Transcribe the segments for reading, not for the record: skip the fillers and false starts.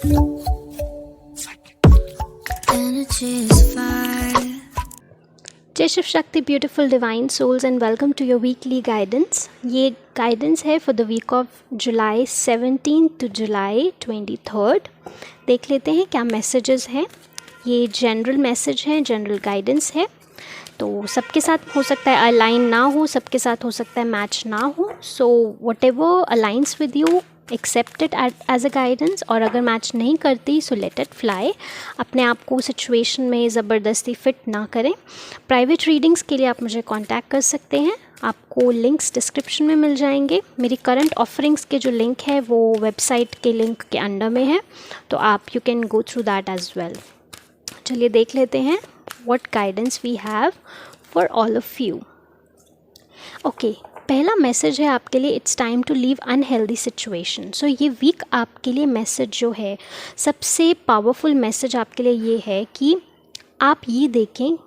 जय Shiv Shakti beautiful divine souls and welcome to your weekly guidance. ये guidance है for the week of July 17 to July 23। देख लेते हैं क्या मैसेजेस हैं। ये जनरल मैसेज है, जनरल गाइडेंस है, तो सबके साथ हो सकता है अलाइन ना हो, सबके साथ हो सकता है मैच ना हो। So whatever alliance with you accept it as a guidance, और अगर मैच नहीं करती सो लेट इट फ्लाई। अपने आप को सिचुएशन में ज़बरदस्ती फिट ना करें। प्राइवेट रीडिंग्स के लिए आप मुझे कांटेक्ट कर सकते हैं, आपको लिंक्स डिस्क्रिप्शन में मिल जाएंगे। मेरी करंट ऑफरिंग्स के जो लिंक है वो वेबसाइट के लिंक के अंडर में है, तो आप you can go through that as well. चलिए देख लेते हैं what guidance we have for all of you. Okay, पहला मैसेज है आपके लिए, it's time to leave unhealthy situation. So ये वीक आपके लिए मैसेज जो है, सबसे पावरफुल मैसेज आपके लिए ये है कि आप ये देखें,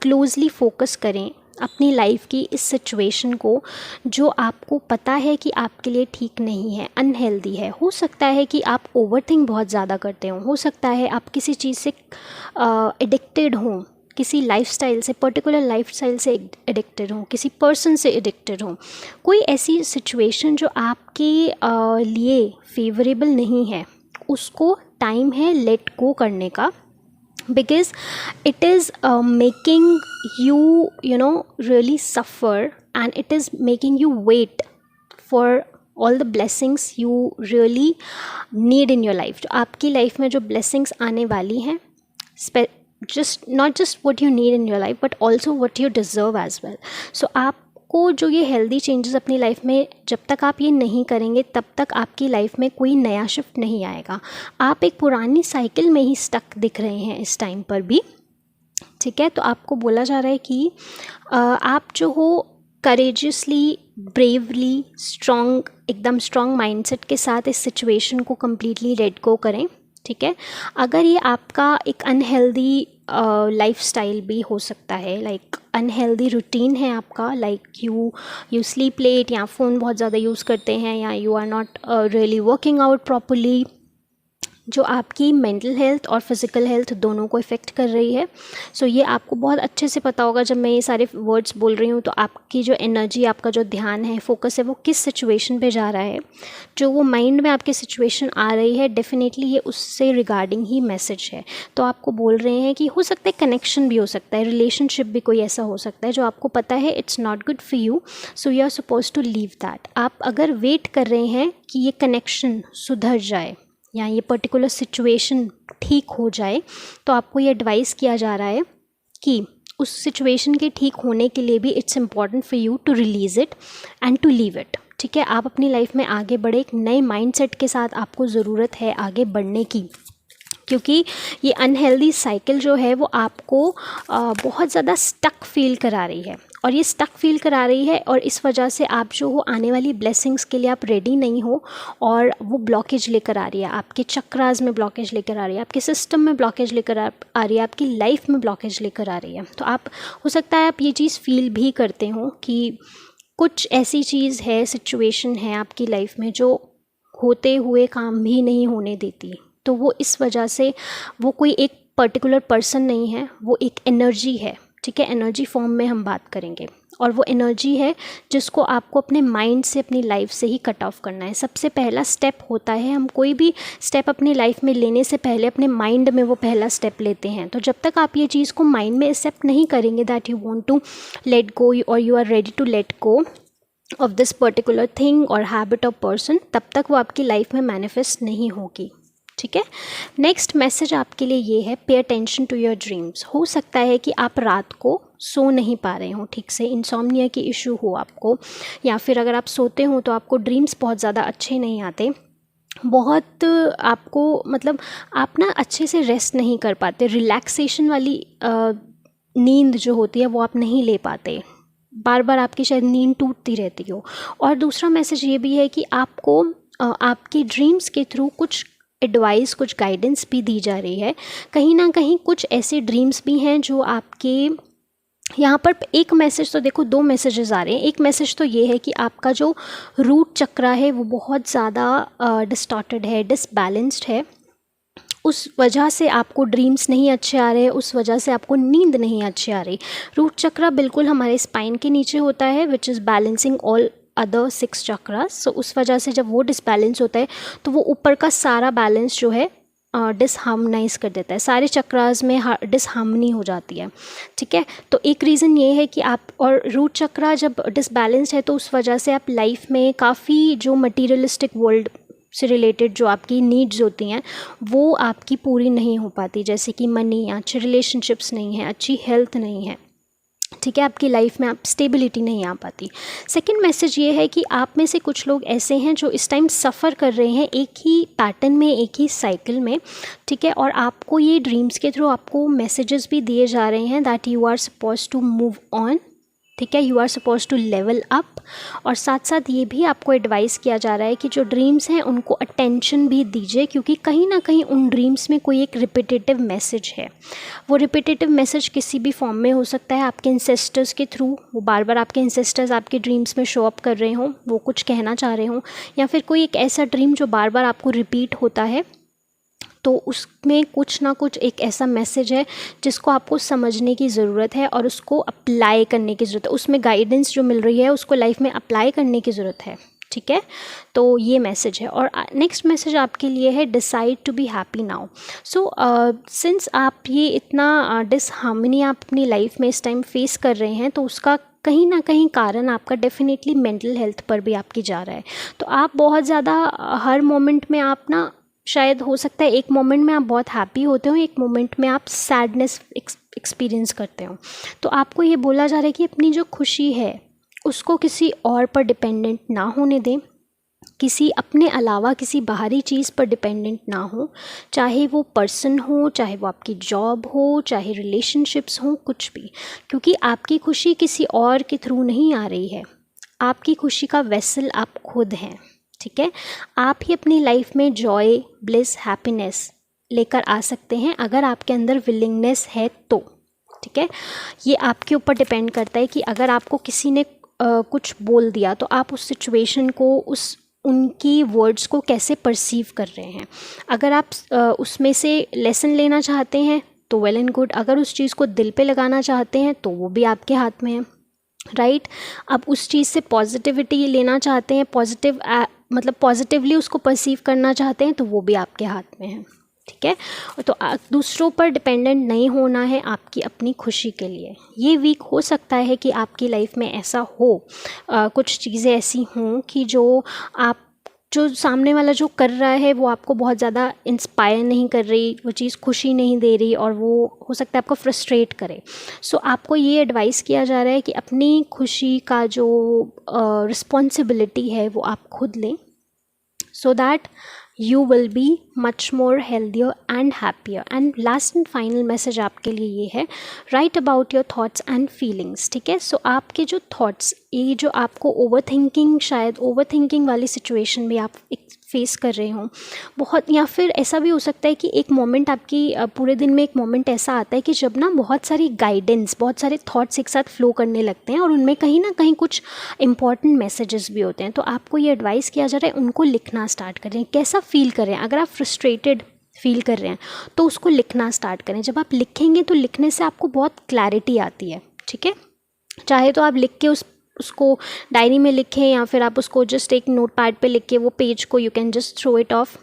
क्लोजली फोकस करें अपनी लाइफ की इस सिचुएशन को जो आपको पता है कि आपके लिए ठीक नहीं है, अनहेल्दी है। हो सकता है कि आप ओवरथिंक बहुत ज़्यादा करते हो सकता है आप किसी चीज़ से एडिक्टेड हों, किसी लाइफस्टाइल से, पर्टिकुलर लाइफस्टाइल से एडिक्टेड हो, किसी पर्सन से एडिक्टेड हो। कोई ऐसी सिचुएशन जो आपके लिए फेवरेबल नहीं है, उसको टाइम है लेट गो करने का, because it is making you know really suffer, and it is making you wait for all the blessings you really need in your life। जो आपकी लाइफ में जो blessings आने वाली हैं, not just what you need in your life but also what you deserve as well। so आपको जो ये हेल्दी चेंजेस अपनी लाइफ में, जब तक आप ये नहीं करेंगे तब तक आपकी लाइफ में कोई नया शिफ्ट नहीं आएगा। आप एक पुरानी साइकिल में ही स्टक दिख रहे हैं इस टाइम पर भी, ठीक है। तो आपको बोला जा रहा है कि आप जो हो करेजियसली, ब्रेवली, स्ट्रॉन्ग, एकदम स्ट्रॉन्ग माइंडसेट के साथ इस सिचुएशन को कम्प्लीटली लेट गो करें, ठीक है। अगर ये आपका एक अनहेल्दी लाइफस्टाइल भी हो सकता है, लाइक अनहेल्दी रूटीन है आपका, लाइक यू स्लीप लेट, या फ़ोन बहुत ज़्यादा यूज़ करते हैं, या you are not really working out properly, जो आपकी मेंटल हेल्थ और फिज़िकल हेल्थ दोनों को इफ़ेक्ट कर रही है। सो ये आपको बहुत अच्छे से पता होगा जब मैं ये सारे वर्ड्स बोल रही हूँ, तो आपकी जो एनर्जी, आपका जो ध्यान है, फोकस है, वो किस सिचुएशन पे जा रहा है। जो वो माइंड में आपके सिचुएशन आ रही है, डेफिनेटली ये उससे रिगार्डिंग ही मैसेज है। तो आपको बोल रहे हैं कि हो सकता है कनेक्शन भी हो सकता है, रिलेशनशिप भी कोई ऐसा हो सकता है जो आपको पता है it's not good for you, so you are suppose to leave that. आप अगर वेट कर रहे हैं कि ये कनेक्शन सुधर जाए या ये पर्टिकुलर सिचुएशन ठीक हो जाए, तो आपको ये एडवाइस किया जा रहा है कि उस सिचुएशन के ठीक होने के लिए भी it's important for you to release it and to leave it, ठीक है। आप अपनी लाइफ में आगे बढ़े, एक नए माइंडसेट के साथ आपको ज़रूरत है आगे बढ़ने की, क्योंकि ये अनहेल्दी साइकिल जो है वो आपको बहुत ज़्यादा स्टक फील करा रही है, और ये स्टक फील करा रही है, और इस वजह से आप जो हो आने वाली ब्लेसिंग्स के लिए आप रेडी नहीं हो, और वो ब्लॉकेज लेकर आ रही है, आपके चक्रास में ब्लॉकेज लेकर आ रही है, आपके सिस्टम में ब्लॉकेज लेकर आ रही है, आपकी लाइफ में ब्लॉकेज लेकर आ रही है। तो आप, हो सकता है आप ये चीज़ फील भी करते हो कि कुछ ऐसी चीज़ है, सिचुएशन है आपकी लाइफ में जो होते हुए काम भी नहीं होने देती। तो वो इस वजह से, वो कोई एक पर्टिकुलर पर्सन नहीं है, वो एक एनर्जी है, ठीक है। एनर्जी फॉर्म में हम बात करेंगे, और वो एनर्जी है जिसको आपको अपने माइंड से, अपनी लाइफ से ही कट ऑफ करना है। सबसे पहला स्टेप होता है, हम कोई भी स्टेप अपनी लाइफ में लेने से पहले अपने माइंड में वो पहला स्टेप लेते हैं। तो जब तक आप ये चीज़ को माइंड में एक्सेप्ट नहीं करेंगे that you want to let go, और you are ready to let go of this particular thing और हैबिट ऑफ पर्सन, तब तक वो आपकी लाइफ में मैनिफेस्ट नहीं होगी, ठीक है। नेक्स्ट मैसेज आपके लिए ये है, pay attention to your dreams. हो सकता है कि आप रात को सो नहीं पा रहे हो ठीक से, इंसोम्निया की इशू हो आपको, या फिर अगर आप सोते हो तो आपको ड्रीम्स बहुत ज़्यादा अच्छे नहीं आते, बहुत आपको, मतलब आप ना अच्छे से रेस्ट नहीं कर पाते, रिलैक्सेशन वाली नींद जो होती है वो आप नहीं ले पाते, बार बार आपकी शायद नींद टूटती रहती हो। और दूसरा मैसेज ये भी है कि आपको आपकी ड्रीम्स के थ्रू कुछ एडवाइस, कुछ गाइडेंस भी दी जा रही है। कहीं ना कहीं कुछ ऐसे ड्रीम्स भी हैं जो आपके यहाँ पर, एक मैसेज तो देखो, दो मैसेजेस आ रहे हैं। एक मैसेज तो ये है कि आपका जो रूट चक्रा है वो बहुत ज़्यादा डिस्टॉर्टेड है, डिसबैलेंस्ड है, उस वजह से आपको ड्रीम्स नहीं अच्छे आ रहे, उस वजह से आपको नींद नहीं अच्छी आ रही। रूट चक्रा बिल्कुल हमारे स्पाइन के नीचे होता है, which is balancing all other 6 chakras. So उस वजह से जब वो डिसबैलेंस होता है तो वो ऊपर का सारा बैलेंस जो है डिसहार्मोनाइज कर देता है, सारे चक्रास में डिसहार्मनी हो जाती है। ठीक है, तो एक रीज़न ये है कि आप, और रूट चक्रा जब डिसबैलेंस्ड है तो उस वजह से आप लाइफ में काफ़ी जो मटीरियलिस्टिक वर्ल्ड से रिलेटेड जो आपकी नीड्स होती हैं वो आपकी पूरी नहीं हो पाती, जैसे कि मनी, अच्छे रिलेशनशिप्स नहीं है, अच्छी हेल्थ नहीं है। ठीक है, आपकी लाइफ में आप स्टेबिलिटी नहीं आ पाती। सेकंड मैसेज ये है कि आप में से कुछ लोग ऐसे हैं जो इस टाइम सफ़र कर रहे हैं एक ही पैटर्न में, एक ही साइकिल में। ठीक है, और आपको ये ड्रीम्स के थ्रू आपको मैसेजेस भी दिए जा रहे हैं that you are suppose to move on. ठीक है, you are suppose to level up. और साथ साथ ये भी आपको एडवाइस किया जा रहा है कि जो ड्रीम्स हैं उनको अटेंशन भी दीजिए, क्योंकि कहीं ना कहीं उन ड्रीम्स में कोई एक रिपीटेटिव मैसेज है। वो रिपीटेटिव मैसेज किसी भी फॉर्म में हो सकता है, आपके इंसेस्टर्स के थ्रू, वो बार बार आपके इंसेस्टर्स आपके ड्रीम्स में शो अप कर रहे हों, वो कुछ कहना चाह रहे हों, या फिर कोई एक ऐसा ड्रीम जो बार बार आपको रिपीट होता है, तो उसमें कुछ ना कुछ एक ऐसा मैसेज है जिसको आपको समझने की ज़रूरत है और उसको अप्लाई करने की ज़रूरत है। उसमें गाइडेंस जो मिल रही है उसको लाइफ में अप्लाई करने की ज़रूरत है। ठीक है, तो ये मैसेज है। और नेक्स्ट मैसेज आपके लिए है decide to be happy now. So since आप ये इतना डिसहार्मनी आप अपनी लाइफ में इस टाइम फेस कर रहे हैं, तो उसका कहीं ना कहीं कारण आपका डेफिनेटली मेंटल हेल्थ पर भी आपकी जा रहा है। तो आप बहुत ज़्यादा हर मोमेंट में आप ना, शायद हो सकता है एक मोमेंट में आप बहुत हैप्पी होते हो, एक मोमेंट में आप सैडनेस एक्सपीरियंस करते हो। तो आपको ये बोला जा रहा है कि अपनी जो खुशी है उसको किसी और पर डिपेंडेंट ना होने दें, किसी अपने अलावा किसी बाहरी चीज़ पर डिपेंडेंट ना हो, चाहे वो पर्सन हो, चाहे वो आपकी जॉब हो, चाहे रिलेशनशिप्स हो, कुछ भी। क्योंकि आपकी खुशी किसी और के थ्रू नहीं आ रही है, आपकी खुशी का वेसल आप खुद हैं। ठीक है, आप ही अपनी लाइफ में जॉय, ब्लिस, हैप्पीनेस लेकर आ सकते हैं अगर आपके अंदर विलिंगनेस है तो। ठीक है, ये आपके ऊपर डिपेंड करता है कि अगर आपको किसी ने कुछ बोल दिया तो आप उस सिचुएशन को, उनकी वर्ड्स को कैसे परसीव कर रहे हैं। अगर आप उसमें से लेसन लेना चाहते हैं तो वेल एंड गुड, अगर उस चीज़ को दिल पे लगाना चाहते हैं तो वो भी आपके हाथ में है। राइट, अब उस चीज़ से पॉजिटिविटी लेना चाहते हैं, मतलब पॉजिटिवली उसको परसीव करना चाहते हैं, तो वो भी आपके हाथ में है। ठीक है, तो दूसरों पर डिपेंडेंट नहीं होना है आपकी अपनी खुशी के लिए। ये वीक हो सकता है कि आपकी लाइफ में ऐसा हो, कुछ चीज़ें ऐसी हों कि जो सामने वाला जो कर रहा है वो आपको बहुत ज़्यादा इंस्पायर नहीं कर रही, वो चीज़ खुशी नहीं दे रही, और वो हो सकता है आपको फ्रस्ट्रेट करे। सो आपको ये एडवाइस किया जा रहा है कि अपनी खुशी का जो रिस्पॉन्सिबिलिटी है वो आप खुद लें, so that you will be much more healthier and happier. And last and final message आपके लिए ये है, write about your thoughts and feelings. ठीक है, सो आपके जो थॉट्स, ये जो आपको शायद ओवर थिंकिंग वाली सिचुएशन भी आप फेस कर रहे हो बहुत, या फिर ऐसा भी हो सकता है कि एक मोमेंट आपकी पूरे दिन में एक मोमेंट ऐसा आता है कि जब ना बहुत सारी गाइडेंस, बहुत सारे थॉट्स एक साथ फ्लो करने लगते हैं और उनमें कहीं ना कहीं कुछ इंपॉर्टेंट मैसेजेस भी होते हैं। तो आपको ये एडवाइस किया जा रहा है उनको लिखना स्टार्ट करें। कैसा फील करें, अगर आप फ्रस्ट्रेटेड फील कर रहे हैं तो उसको लिखना स्टार्ट करें। जब आप लिखेंगे तो लिखने से आपको बहुत क्लैरिटी आती है। ठीक है, चाहे तो आप लिख के उसको डायरी में लिखें, या फिर आप उसको जस्ट एक नोट पैड पे लिख के वो पेज को you can just throw it off.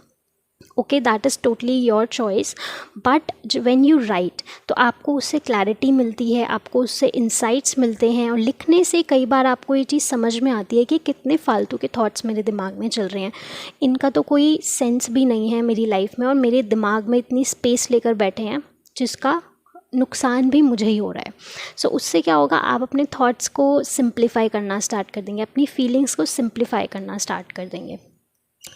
Okay, that is totally your choice. But when you write तो आपको उससे क्लैरिटी मिलती है, आपको उससे इंसाइट्स मिलते हैं, और लिखने से कई बार आपको ये चीज़ समझ में आती है कि कितने फालतू के थॉट्स मेरे दिमाग में चल रहे हैं, इनका तो कोई सेंस भी नहीं है मेरी लाइफ में, और मेरे दिमाग में इतनी स्पेस लेकर बैठे हैं जिसका नुकसान भी मुझे ही हो रहा है। सो उससे क्या होगा, आप अपने थॉट्स को सिंप्लीफाई करना स्टार्ट कर देंगे, अपनी फीलिंग्स को सिंप्लीफाई करना स्टार्ट कर देंगे।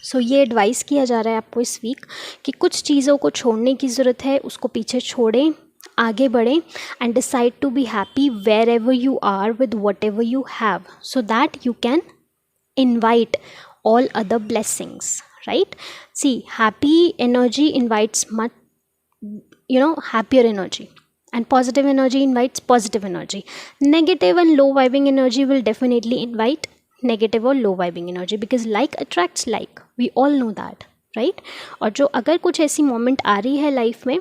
सो ये एडवाइस किया जा रहा है आपको इस वीक कि कुछ चीज़ों को छोड़ने की ज़रूरत है, उसको पीछे छोड़ें, आगे बढ़ें, and decide to be happy wherever you are with whatever you have, so that you can invite all other blessings. Right, see, happy energy invites much, happier energy, and positive energy invites positive energy. Negative and low vibing energy will definitely invite negative or low vibing energy, because like attracts like, we all know that. Right. और जो अगर कुछ ऐसी moment आ रही है life में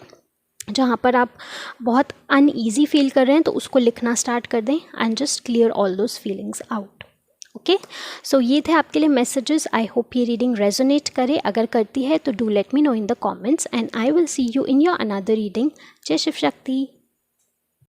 जहाँ पर आप बहुत अनईजी फील कर रहे हैं, तो उसको लिखना स्टार्ट कर दें and just clear all those feelings out. Okay, so ये थे आपके लिए मैसेजेस। आई होप ये रीडिंग रेजोनेट करे। अगर करती है तो do let me know in the comments and I will see you in your another reading. जय शिव शक्ति।